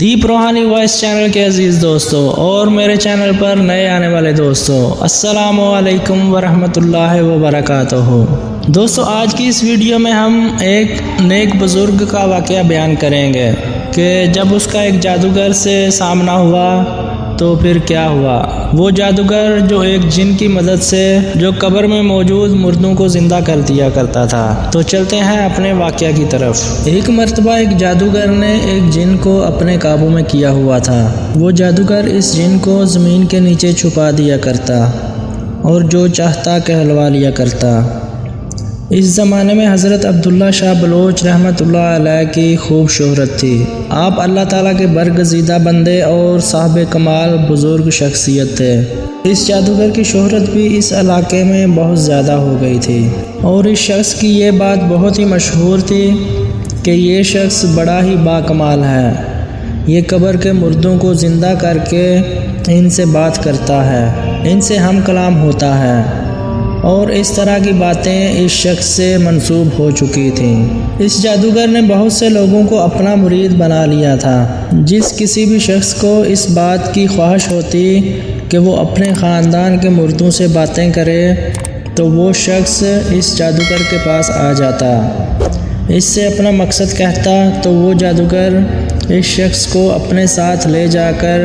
دیپ روحانی voice channel کے عزیز دوستوں اور میرے چینل پر نئے آنے والے دوستوں، السلام علیکم ورحمۃ اللہ وبرکاتہ۔ دوستوں، آج کی اس ویڈیو میں ہم ایک نیک بزرگ کا واقعہ بیان کریں گے کہ جب اس کا ایک جادوگر سے سامنا ہوا تو پھر کیا ہوا۔ وہ جادوگر جو ایک جن کی مدد سے جو قبر میں موجود مردوں کو زندہ کر دیا کرتا تھا۔ تو چلتے ہیں اپنے واقعہ کی طرف۔ ایک مرتبہ ایک جادوگر نے ایک جن کو اپنے قابو میں کیا ہوا تھا۔ وہ جادوگر اس جن کو زمین کے نیچے چھپا دیا کرتا اور جو چاہتا کہلوا لیا کرتا۔ اس زمانے میں حضرت عبداللہ شاہ بلوچ رحمۃ اللہ علیہ کی خوب شہرت تھی۔ آپ اللہ تعالیٰ کے برگزیدہ بندے اور صاحب کمال بزرگ شخصیت تھے۔ اس جادوگر کی شہرت بھی اس علاقے میں بہت زیادہ ہو گئی تھی اور اس شخص کی یہ بات بہت ہی مشہور تھی کہ یہ شخص بڑا ہی باکمال ہے۔ یہ قبر کے مردوں کو زندہ کر کے ان سے بات کرتا ہے، ان سے ہم کلام ہوتا ہے، اور اس طرح کی باتیں اس شخص سے منسوب ہو چکی تھیں۔ اس جادوگر نے بہت سے لوگوں کو اپنا مرید بنا لیا تھا۔ جس کسی بھی شخص کو اس بات کی خواہش ہوتی کہ وہ اپنے خاندان کے مردوں سے باتیں کرے تو وہ شخص اس جادوگر کے پاس آ جاتا، اس سے اپنا مقصد کہتا تو وہ جادوگر اس شخص کو اپنے ساتھ لے جا کر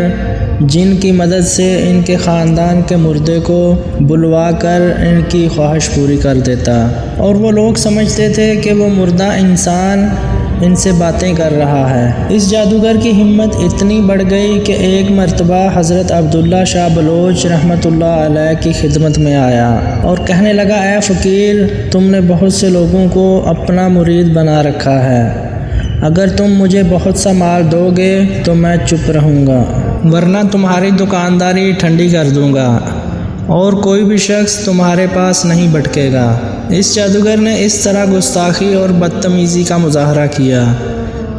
جن کی مدد سے ان کے خاندان کے مردے کو بلوا کر ان کی خواہش پوری کر دیتا، اور وہ لوگ سمجھتے تھے کہ وہ مردہ انسان ان سے باتیں کر رہا ہے۔ اس جادوگر کی ہمت اتنی بڑھ گئی کہ ایک مرتبہ حضرت عبداللہ شاہ بلوچ رحمۃ اللہ علیہ کی خدمت میں آیا اور کہنے لگا، اے فقیر، تم نے بہت سے لوگوں کو اپنا مرید بنا رکھا ہے۔ اگر تم مجھے بہت سا مال دو گے تو میں چپ رہوں گا، ورنہ تمہاری دکانداری ٹھنڈی کر دوں گا اور کوئی بھی شخص تمہارے پاس نہیں بھٹکے گا۔ اس جادوگر نے اس طرح گستاخی اور بدتمیزی کا مظاہرہ کیا۔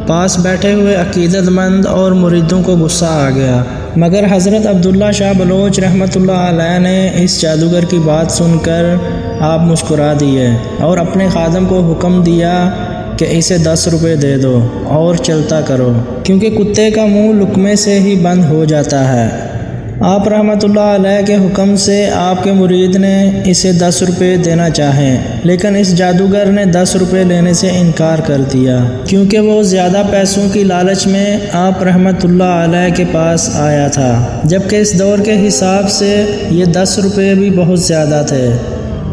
پاس بیٹھے ہوئے عقیدت مند اور مریدوں کو غصہ آ گیا، مگر حضرت عبداللہ شاہ بلوچ رحمۃ اللہ علیہ نے اس جادوگر کی بات سن کر آپ مسکرا دیے اور اپنے خادم کو حکم دیا کہ اسے 10 روپے دے دو اور چلتا کرو، کیونکہ کتے کا منہ لقمے سے ہی بند ہو جاتا ہے۔ آپ رحمۃ اللہ علیہ کے حکم سے آپ کے مرید نے اسے 10 روپے دینا چاہیں، لیکن اس جادوگر نے 10 روپے لینے سے انکار کر دیا، کیونکہ وہ زیادہ پیسوں کی لالچ میں آپ رحمۃ اللہ علیہ کے پاس آیا تھا، جبکہ اس دور کے حساب سے یہ 10 روپے بھی بہت زیادہ تھے۔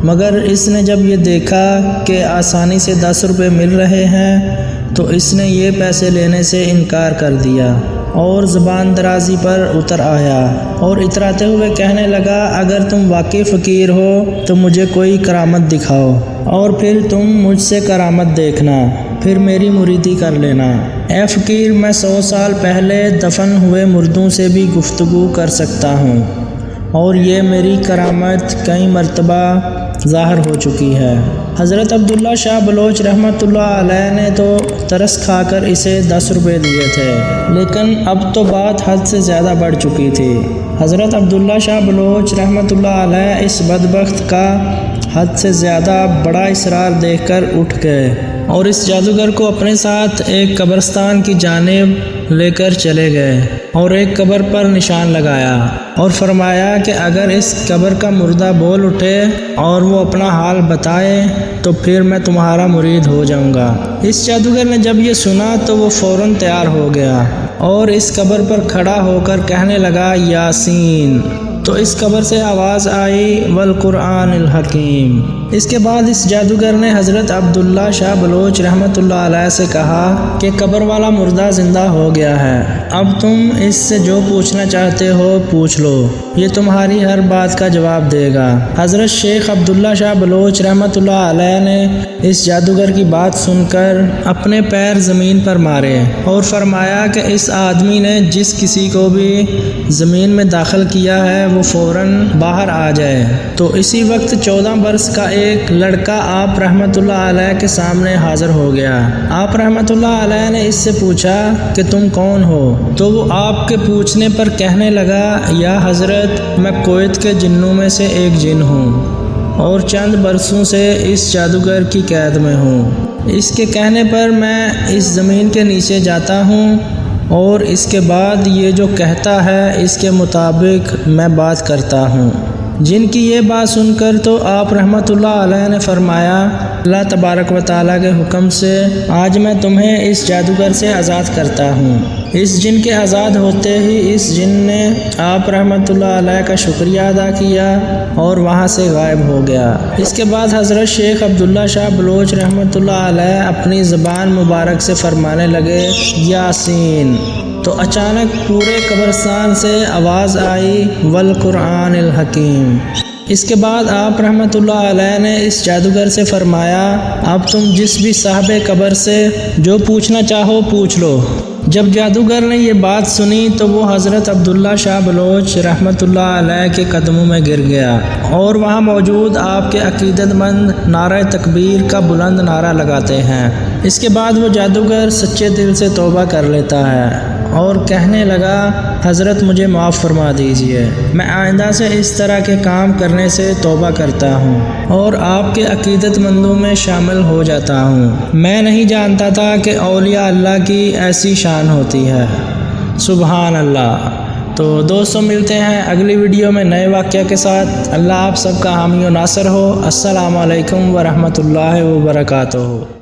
مگر اس نے جب یہ دیکھا کہ آسانی سے 10 روپے مل رہے ہیں تو اس نے یہ پیسے لینے سے انکار کر دیا اور زبان درازی پر اتر آیا اور اتراتے ہوئے کہنے لگا، اگر تم واقعی فقیر ہو تو مجھے کوئی کرامت دکھاؤ اور پھر تم مجھ سے کرامت دیکھنا، پھر میری مریدی کر لینا۔ اے فقیر، میں 100 سال پہلے دفن ہوئے مردوں سے بھی گفتگو کر سکتا ہوں اور یہ میری کرامت کئی مرتبہ ظاہر ہو چکی ہے۔ حضرت عبداللہ شاہ بلوچ رحمۃ اللہ علیہ نے تو ترس کھا کر اسے 10 روپے دیے تھے، لیکن اب تو بات حد سے زیادہ بڑھ چکی تھی۔ حضرت عبداللہ شاہ بلوچ رحمۃ اللہ علیہ اس بدبخت کا حد سے زیادہ بڑا اصرار دیکھ کر اٹھ گئے اور اس جادوگر کو اپنے ساتھ ایک قبرستان کی جانب لے کر چلے گئے اور ایک قبر پر نشان لگایا اور فرمایا کہ اگر اس قبر کا مردہ بول اٹھے اور وہ اپنا حال بتائے تو پھر میں تمہارا مرید ہو جاؤں گا۔ اس جادوگر نے جب یہ سنا تو وہ فوراً تیار ہو گیا اور اس قبر پر کھڑا ہو کر کہنے لگا، یاسین۔ تو اس قبر سے آواز آئی، والقرآن الحکیم۔ اس کے بعد اس جادوگر نے حضرت عبداللہ شاہ بلوچ رحمۃ اللہ علیہ سے کہا کہ قبر والا مردہ زندہ ہو گیا ہے، اب تم اس سے جو پوچھنا چاہتے ہو پوچھ لو، یہ تمہاری ہر بات کا جواب دے گا۔ حضرت شیخ عبداللہ شاہ بلوچ رحمۃ اللہ علیہ نے اس جادوگر کی بات سن کر اپنے پیر زمین پر مارے اور فرمایا کہ اس آدمی نے جس کسی کو بھی زمین میں داخل کیا ہے وہ فوراً باہر آ جائے۔ تو اسی وقت 14 برس کا ایک لڑکا آپ رحمۃ اللہ علیہ کے سامنے حاضر ہو گیا۔ آپ رحمۃ اللہ علیہ نے اس سے پوچھا کہ تم کون ہو؟ تو وہ آپ کے پوچھنے پر کہنے لگا، یا حضرت، میں کویت کے جنوں میں سے ایک جن ہوں اور چند برسوں سے اس جادوگر کی قید میں ہوں۔ اس کے کہنے پر میں اس زمین کے نیچے جاتا ہوں اور اس کے بعد یہ جو کہتا ہے اس کے مطابق میں بات کرتا ہوں۔ جن کی یہ بات سن کر تو آپ رحمۃ اللہ علیہ نے فرمایا، اللہ تبارک و تعالیٰ کے حکم سے آج میں تمہیں اس جادوگر سے آزاد کرتا ہوں۔ اس جن کے آزاد ہوتے ہی اس جن نے آپ رحمۃ اللہ علیہ کا شکریہ ادا کیا اور وہاں سے غائب ہو گیا۔ اس کے بعد حضرت شیخ عبداللہ شاہ بلوچ رحمۃ اللہ علیہ اپنی زبان مبارک سے فرمانے لگے، یاسین، تو اچانک پورے قبرستان سے آواز آئی، والقرآن الحکیم۔ اس کے بعد آپ رحمۃ اللہ علیہ نے اس جادوگر سے فرمایا، اب تم جس بھی صاحب قبر سے جو پوچھنا چاہو پوچھ لو۔ جب جادوگر نے یہ بات سنی تو وہ حضرت عبداللہ شاہ بلوچ رحمۃ اللہ علیہ کے قدموں میں گر گیا اور وہاں موجود آپ کے عقیدت مند نعرہ تکبیر کا بلند نعرہ لگاتے ہیں۔ اس کے بعد وہ جادوگر سچے دل سے توبہ کر لیتا ہے اور کہنے لگا، حضرت مجھے معاف فرما دیجئے، میں آئندہ سے اس طرح کے کام کرنے سے توبہ کرتا ہوں اور آپ کے عقیدت مندوں میں شامل ہو جاتا ہوں۔ میں نہیں جانتا تھا کہ اولیاء اللہ کی ایسی شان ہوتی ہے۔ سبحان اللہ۔ تو دوستوں ملتے ہیں اگلی ویڈیو میں نئے واقعہ کے ساتھ۔ اللہ آپ سب کا حامی و ناصر ہو۔ السلام علیکم ورحمۃ اللہ وبرکاتہ۔